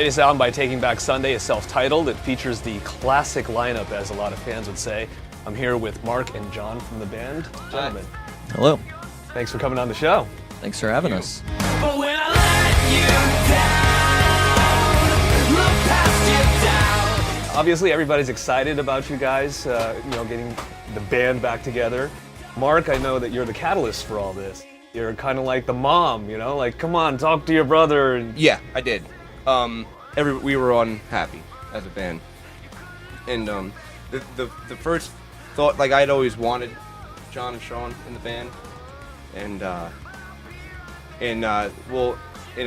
latest album by Taking Back Sunday is self-titled. It features the classic lineup, as a lot of fans would say. I'm here with Mark and John from the band. Gentlemen. Hello. Thanks for coming on the show. Thanks for having us. But when I let you down, look past you down. Obviously, everybody's excited about you guys, getting the band back together. Mark, I know that you're the catalyst for all this. You're kind of like the mom, like, come on, talk to your brother. Yeah, I did. We were unhappy as a band, and the first thought, like, I'd always wanted John and Sean in the band, and I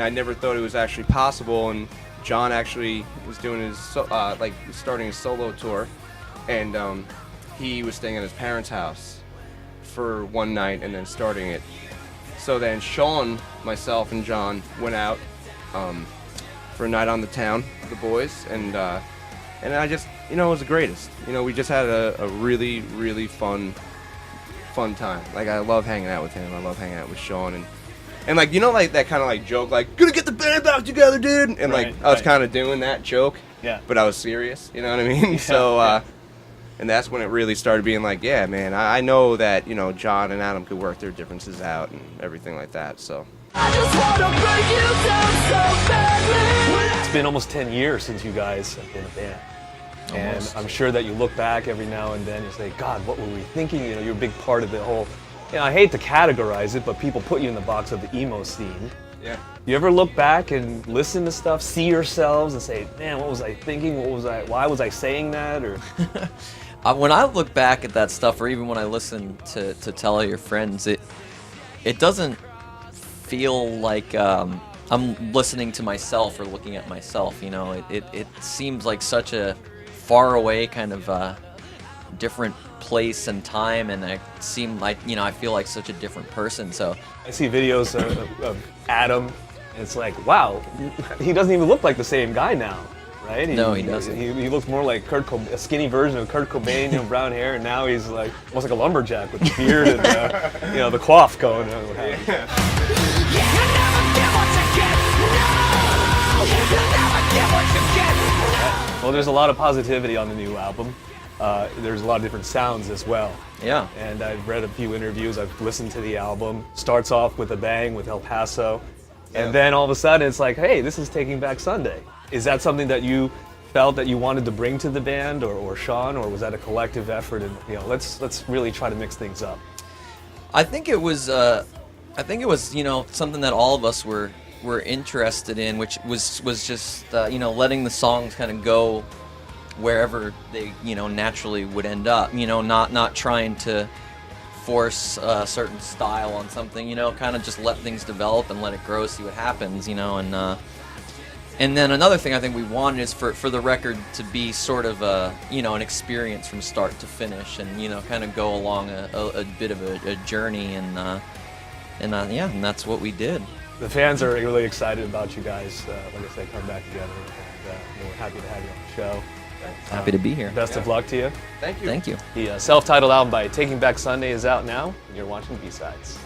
never thought it was actually possible. And John actually was doing his starting his solo tour, and he was staying at his parents' house for one night and then starting it. So then Sean, myself, and John went out for a night on the town with the boys, and I just, it was the greatest. We just had a really, really fun time. Like, I love hanging out with him. I love hanging out with Sean, and like, like that kind of like joke, like, gonna get the band back together, dude. And I was kind of doing that joke, but I was serious. You know what I mean? Yeah. And that's when it really started being like, yeah, man, I know that, John and Adam could work their differences out and everything like that, so. I just wanna break you down so badly. It's been almost 10 years since you guys have been a band. Almost. And I'm sure that you look back every now and then and say, God, what were we thinking? You're a big part of the whole, I hate to categorize it, but people put you in the box of the emo scene. Yeah. You ever look back and listen to stuff, see yourselves and say, man, what was I thinking? Why was I saying that? Or When I look back at that stuff, or even when I listen to Tell Your Friends, it doesn't feel like I'm listening to myself or looking at myself. It seems like such a far away kind of different place and time, and I seem like I feel like such a different person. So I see videos of Adam, and it's like, wow, he doesn't even look like the same guy now. Right? No, he doesn't. He looks more like a skinny version of Kurt Cobain, brown hair, and now he's like almost like a lumberjack with the beard and the coif going. You never get what you get. No, you never get what you get. Well, there's a lot of positivity on the new album. There's a lot of different sounds as well. yeah. And I've read a few interviews. I've listened to the album. Starts off with a bang with El Paso, and then all of a sudden it's like, hey, this is Taking Back Sunday. Is that something that you felt that you wanted to bring to the band, or Sean, or was that a collective effort? And let's really try to mix things up. I think it was something that all of us were interested in, which was just letting the songs kind of go wherever they naturally would end up. Not trying to force a certain style on something. Kind of just let things develop and let it grow, see what happens. And then another thing I think we wanted is for the record to be sort of an experience from start to finish, and kind of go along a bit of a journey, and that's what we did. The fans are really excited about you guys. Like I said, come back together, and we're happy to have you on the show. Happy to be here. Best of luck to you. Thank you. Thank you. The self-titled album by Taking Back Sunday is out now, and you're watching B-Sides.